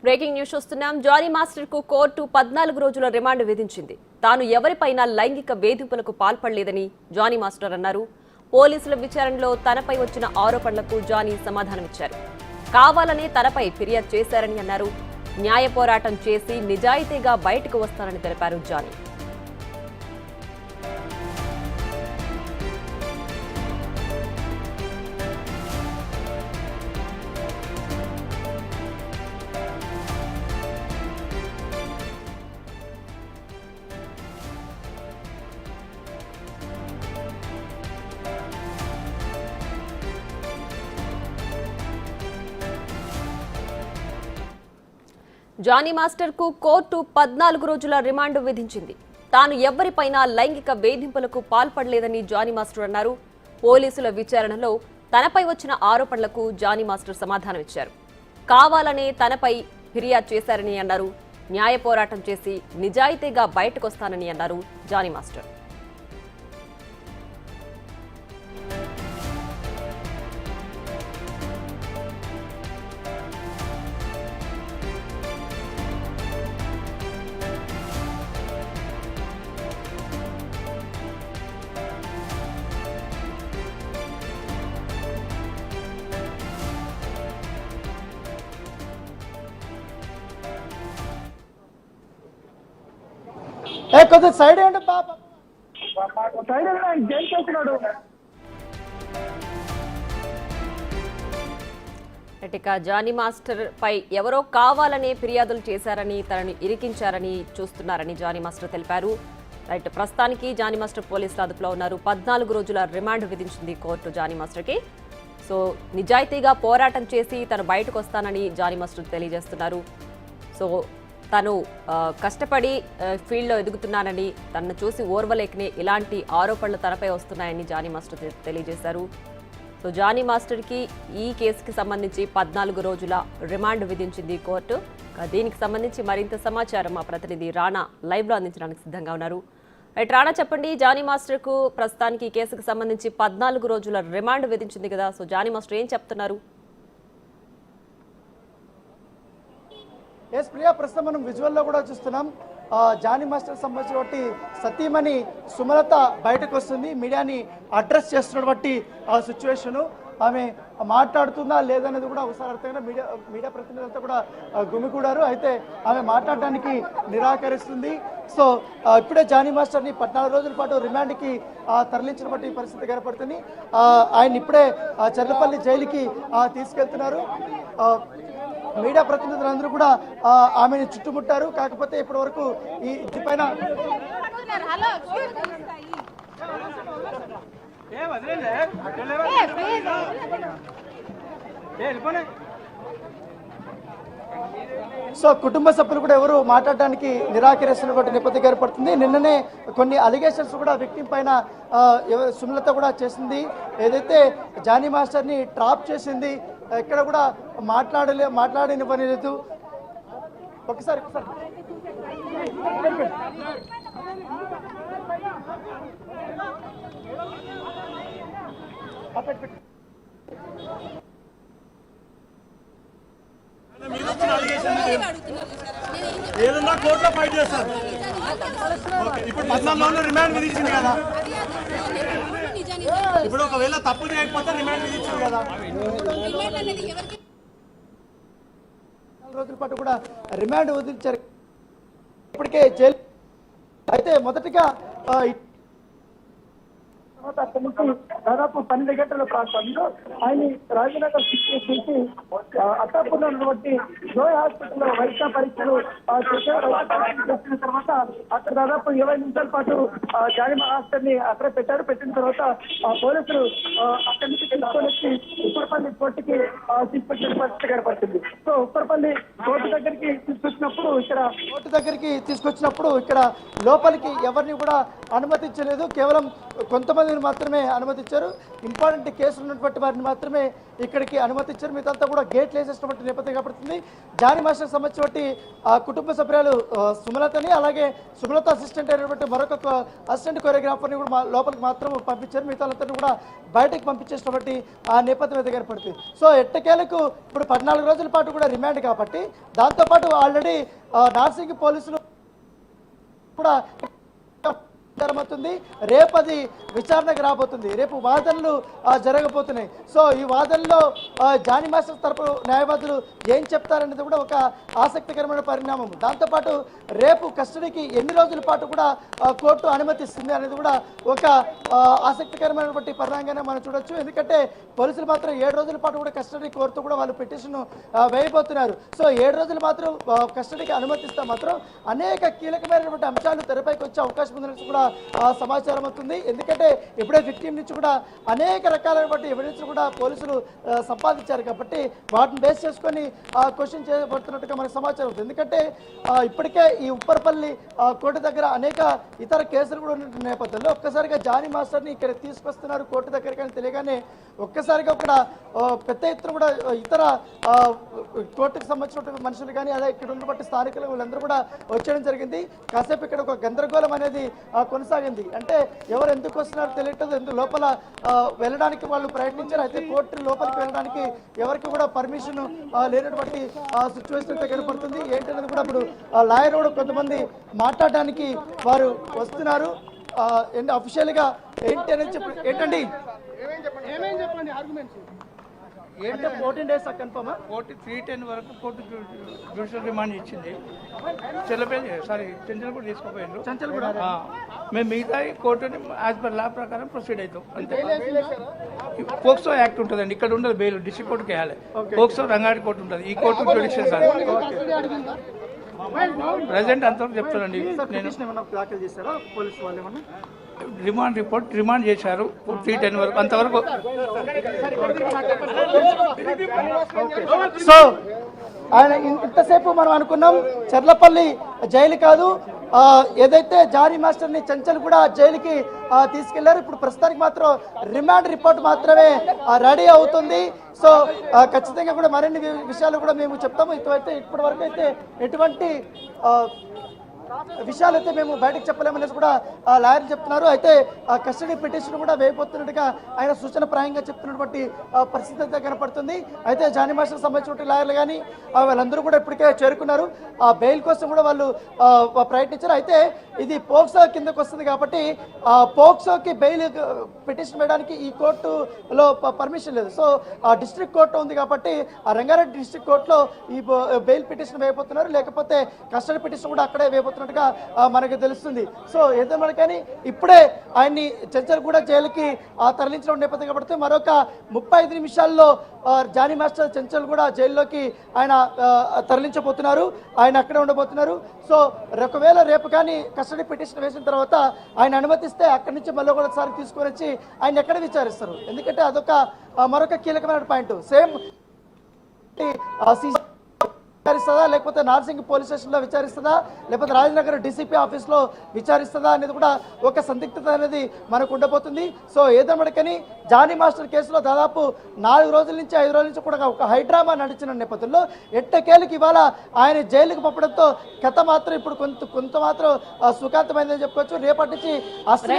Breaking news చూస్తున్నాం. Johnny master కు court 14 రోజుల రిమాండ్ విధించింది. తాను ఎవరిపైనా లైంగిక వేధింపులకు పాల్పడలేదని జానీ మాస్టర్ అన్నారు. పోలీసుల విచారణలో తనపై వచ్చిన ఆరోపణలకు జానీ సమాధానమిచ్చారు. కావాలనే తనపై ఫిర్యాదు చేశారని అన్నారు. న్యాయ పోరాటం చేసి నిజాయితీగా బయటకు వస్తానని తెలిపారు జానీ. జానీ మాస్టర్ కు కోర్టు 14 రోజుల రిమాండ్ విధించింది. తాను ఎవరిపైనా లైంగిక వేధింపులకు పాల్పడలేదని జానీ మాస్టర్ అన్నారు. పోలీసుల విచారణలో తనపై వచ్చిన ఆరోపణలకు జానీ మాస్టర్ సమాధానమిచ్చారు. కావాలనే తనపై ఫిర్యాదు చేశారని అన్నారు. న్యాయ పోరాటం చేసి నిజాయితీగా బయటకొస్తానని అన్నారు జానీ మాస్టర్. కొంచెం సైడ్ ఏంటి పాప సైడ్ జైలు చేస్తున్నాడు. ఇక జానీ మాస్టర్ పై ఎవరో కావాలనే ఫిర్యాదులు చేశారని, తనని ఇరికించారని చూస్తున్నారని జానీ మాస్టర్ తెలిపారు. రైట్, ప్రస్తుతానికి జానీ మాస్టర్ పోలీసుల అదుపులో ఉన్నారు. 14 రోజుల రిమాండ్ విధించింది కోర్టు జానీ మాస్టర్కి. సో నిజాయితీగా పోరాటం చేసి తను బయటకు వస్తానని జానీ మాస్టర్ తెలియజేస్తున్నారు. సో తను కష్టపడి ఫీల్డ్లో ఎదుగుతున్నానని, తనను చూసి ఓర్వలేకనే ఇలాంటి ఆరోపణలు తనపై వస్తున్నాయని జానీ మాస్టర్ తెలియజేశారు. సో జానీ మాస్టర్కి ఈ కేసుకి సంబంధించి 14 రోజుల రిమాండ్ విధించింది కోర్టు. దీనికి సంబంధించి మరింత సమాచారం మా ప్రతినిధి రాణా లైవ్లో అందించడానికి సిద్ధంగా ఉన్నారు. రైట్ రాణా, చెప్పండి. జానీ మాస్టర్కు ప్రస్తుతానికి ఈ కేసుకు సంబంధించి 14 రోజుల రిమాండ్ విధించింది కదా, సో జానీ మాస్టర్ ఏం చెప్తున్నారు? ఎస్ ప్రియా, ప్రస్తుతం మనం విజువల్లో కూడా చూస్తున్నాం. జానీ మాస్టర్ సంబంధించినటువంటి సతీమణి సుమలత బయటకు వస్తుంది. మీడియాని అడ్రస్ చేస్తున్నటువంటి ఆ సిచ్యువేషను, ఆమె మాట్లాడుతుందా లేదనేది కూడా ఒకసారి అర్థంగా మీడియా ప్రతినిధులంతా కూడా గుమికూడారు. అయితే ఆమె మాట్లాడడానికి నిరాకరిస్తుంది. సో ఇప్పుడే జానీ మాస్టర్ని 14 రోజుల పాటు రిమాండ్కి తరలించినటువంటి పరిస్థితి కనపడుతుంది. ఆయన ఇప్పుడే చర్లపల్లి జైలుకి తీసుకెళ్తున్నారు. మీడియా ప్రతినిధులందరూ కూడా ఆమెను చుట్టుముట్టారు. కాకపోతే ఇప్పటి వరకు ఈ ఇంటిపైన సో కుటుంబ సభ్యులు కూడా ఎవరు మాట్లాడడానికి నిరాకరిస్తున్నటువంటి నేపథ్యం ఏర్పడుతుంది. నిన్ననే కొన్ని అలిగేషన్స్ కూడా విక్టిమ్ పైన సుమలత కూడా చేసింది. ఏదైతే జానీ మాస్టర్ని ట్రాప్ చేసింది, ఎక్కడ కూడా మాట్లాడనివ్వలేదు. ఒకసారి ఏదన్నా కోర్టులో ఫైట్ చేస్తారు. ఇప్పుడు 14 రిమాండ్ విధించింది కదా, ఇప్పుడు ఒకవేళ తప్పు చేయకపోతే రిమాండ్ విధించింది కదా. 4 రోజుల పాటు కూడా రిమాండ్ విధించారు. ఇప్పటికే జైలు అయితే మొదటిగా దాదాపు 12 గంటల ప్రాంతంలో ఆయన రాజనగర్ చేసి అత్తాపూర్లో ఉన్నటువంటి జోయ్ హాస్పిటల్లో వైద్య పరీక్షలు చేసిన తర్వాత అక్కడ దాదాపు 20 నిమిషాల పాటు జానీ మాస్టర్ ని అక్కడ పెట్టారు. పెట్టిన తర్వాత పోలీసులు అక్కడి నుంచి తీసుకొని వచ్చి ఉప్పరపల్లి కోర్టుకి తీసుకొచ్చిన పరిస్థితి కనపడుతుంది. సో ఉప్పరపల్లి కోర్టు దగ్గరికి తీసుకొచ్చినప్పుడు ఇక్కడ లోపలికి ఎవరిని కూడా అనుమతించలేదు. కేవలం కొంతమందిని మాత్రమే అనుమతించారు. ఇంపార్టెంట్ కేసులు ఉన్నటువంటి వారిని మాత్రమే ఇక్కడికి అనుమతించారు. మిగతా కూడా గేట్లు వేసేసినటువంటి నేపథ్యం కనపడుతుంది. జానీ మాస్టర్ సంబంధించినటువంటి కుటుంబ సభ్యులు సుమలతని, అలాగే సుమలత అసిస్టెంట్ అయినటువంటి మరొక అసిస్టెంట్ కొరియోగ్రాఫర్ని కూడా లోపలికి మాత్రం పంపించారు. మిగతా కూడా బయటకు పంపించేసినటువంటి ఆ నేపథ్యం అయితే కనపడుతుంది. సో ఎట్టకేలకు ఇప్పుడు 14 రోజుల పాటు కూడా రిమాండ్ కాబట్టి దాంతోపాటు ఆల్రెడీ నార్సింగ్ పోలీసులు కూడా జరగబోతుంది. రేపు అది విచారణకు రాబోతుంది. రేపు వాదనలు జరగబోతున్నాయి. సో ఈ వాదనలో జానీ మాస్టర్ తరపు న్యాయవాదులు ఏం చెప్తారనేది కూడా ఒక ఆసక్తికరమైన పరిణామం. దాంతోపాటు రేపు కస్టడీకి ఎన్ని రోజుల పాటు కూడా కోర్టు అనుమతిస్తుంది అనేది కూడా ఒక ఆసక్తికరమైనటువంటి పరిణామంగానే మనం చూడొచ్చు. ఎందుకంటే పోలీసులు మాత్రం 7 రోజుల పాటు కూడా కస్టడీ కోర్టు కూడా వాళ్ళు పిటిషన్ వేయబోతున్నారు. సో 7 రోజులు మాత్రం కస్టడీకి అనుమతిస్తే మాత్రం అనేక కీలకమైనటువంటి అంశాలు తెరపైకి వచ్చే అవకాశం ఉందని కూడా సమాచారం అవుతుంది. ఎందుకంటే ఇప్పుడే విక్టిమ్ నుంచి కూడా అనేక రకాలైనటువంటి ఎవిడెన్స్ కూడా పోలీసులు సంపాదించారు కాబట్టి వాటిని బేస్ చేసుకొని క్వశ్చన్ చేయబడుతున్నట్టుగా మనకు సమాచారం అవుతుంది. ఎందుకంటే ఇప్పటికే ఈ ఉప్పరపల్లి కోర్టు దగ్గర అనేక ఇతర కేసులు కూడా ఉన్న నేపథ్యంలో ఒక్కసారిగా జానీ మాస్టర్ని ఇక్కడ తీసుకొస్తున్నారు కోర్టు దగ్గర కానీ తెలియగానే ఒక్కసారిగా ఇక్కడ పెద్ద ఎత్తున కూడా ఇతర కోర్టుకు సంబంధించిన మనుషులు కానీ అదే ఇక్కడ ఉన్నటువంటి స్థానికులు వీళ్ళందరూ కూడా వచ్చేయడం జరిగింది. కాసేపు ఇక్కడ ఒక గందరగోళం అనేది కొనసాగింది. అంటే ఎవరు ఎందుకు వస్తున్నారో తెలియట్లేదు. ఎందుకు లోపల వెళ్ళడానికి వాళ్ళు ప్రయత్నించారు. అయితే కోర్టు లోపలికి వెళ్ళడానికి ఎవరికి కూడా పర్మిషన్ లేనటువంటి సిచ్యువేషన్ అయితే కనపడుతుంది. ఏంటనేది కూడా ఇప్పుడు లాయర్ కూడా కొంతమంది మాట్లాడడానికి వారు వస్తున్నారు. అఫీషియల్గా ఏంటి అనేది చెప్పండి. ఏంటండి అంటే 14 days కన్ఫర్మా? కోర్టు 310 వరకు కోర్టు జ్యుడిషియల్ రిమాండ్ ఇచ్చింది. చెంచల్ కూడా తీసుకోపోయిండ్రు. చంచల్ కూడా మేము మిగతా కోర్టుని యాజ్ పర్ లా ప్రకారం ప్రొసీడ్ అవుతాం అంతే. పోక్సో యాక్ట్ ఉంటుందండి, ఇక్కడ ఉండదు బెయిల్, డిస్ట్రిక్ట్ కోర్టుకి వేయాలి. పోక్సో రంగారెడ్డి కోర్టు ఉంటుంది, ఈ కోర్టు జ్యుడిషియల్ కాదు. ప్రజెంట్ అంతవరకు చెప్తానండి. నేను దాఖలు చేశారా పోలీసు వాళ్ళు ఏమన్నా? రిమాండ్ రిపోర్ట్ రిమాండ్ చేశారు 310 వరకు, అంతవరకు. సో ఆయన ఇంతసేపు మనం అనుకున్నాం చర్లపల్లి జైలు కాదు, ఏదైతే జానీ మాస్టర్ని చంచల్ కూడా జైలుకి తీసుకెళ్లారు. ఇప్పుడు ప్రస్తుతానికి మాత్రం రిమాండ్ రిపోర్ట్ మాత్రమే రెడీ అవుతుంది. సో ఖచ్చితంగా కూడా మరిన్ని విషయాలు కూడా మేము చెప్తాము. ఇప్పటి వరకు అయితే ఎటువంటి విషయాలు అయితే మేము బయటకు చెప్పలేమనేసి కూడా లాయర్ చెప్తున్నారు. అయితే కస్టడీ పిటిషన్ కూడా వేయబోతున్నట్టుగా ఆయన సూచన ప్రాయంగా చెప్తున్నటువంటి పరిస్థితి అయితే కనపడుతుంది. అయితే జానీ మాస్టర్ సంబంధించిన లాయర్లు కానీ వాళ్ళందరూ కూడా ఇప్పటికే చేరుకున్నారు. బెయిల్ కోసం కూడా వాళ్ళు ప్రయత్నించారు. అయితే ఇది పోక్సో కిందకు వస్తుంది కాబట్టి పోక్సోకి బెయిల్ పిటిషన్ వేయడానికి ఈ కోర్టులో పర్మిషన్ లేదు. సో డిస్ట్రిక్ట్ కోర్టు ఉంది కాబట్టి ఆ రంగారెడ్డి డిస్ట్రిక్ట్ కోర్టులో ఈ బెయిల్ పిటిషన్ వేయబోతున్నారు. లేకపోతే కస్టడీ పిటిషన్ కూడా అక్కడే వేయబోతున్నట్టుగా మనకు తెలుస్తుంది. సో ఏదైనా కానీ ఇప్పుడే ఆయన్ని చంచల్ కూడా జైలుకి తరలించడం నేపథ్యం కాబట్టి మరొక 35 నిమిషాల్లో జానీ మాస్టర్ చంచల్ కూడా జైల్లోకి ఆయన తరలించబోతున్నారు. ఆయన అక్కడే ఉండబోతున్నారు. సో ఒకవేళ రేపు కానీ కస్టడీ పిటిషన్ వేసిన తర్వాత ఆయన అనుమతిస్తే అక్కడి నుంచి మళ్ళీ కూడా ఒకసారి తీసుకొని వచ్చి ఆయన ఎక్కడ విచారిస్తారు. ఎందుకంటే అదొక మరొక కీలకమైన పాయింట్. సేమ్ విచారిస్తుందా, లేకపోతే నార్సింగ్ పోలీస్ స్టేషన్లో విచారిస్తుందా, లేకపోతే రాజనగర్ డీసీపీ ఆఫీస్లో విచారిస్తుందా అనేది కూడా ఒక సందిగ్ధత అనేది మనకు ఉండబోతుంది. సో ఏదన్నప్పటికీ జానీ మాస్టర్ కేసులో దాదాపు 4 రోజుల నుంచి 5 రోజుల నుంచి కూడా ఒక హైడ్రామా నడిచిన నేపథ్యంలో ఎట్టకేలకు ఇవాళ ఆయన జైలుకు పంపడంతో కథ మాత్రం ఇప్పుడు కొంత మాత్రం సుఖాంతమైందని చెప్పుకోవచ్చు. రేపటి నుంచి అసలు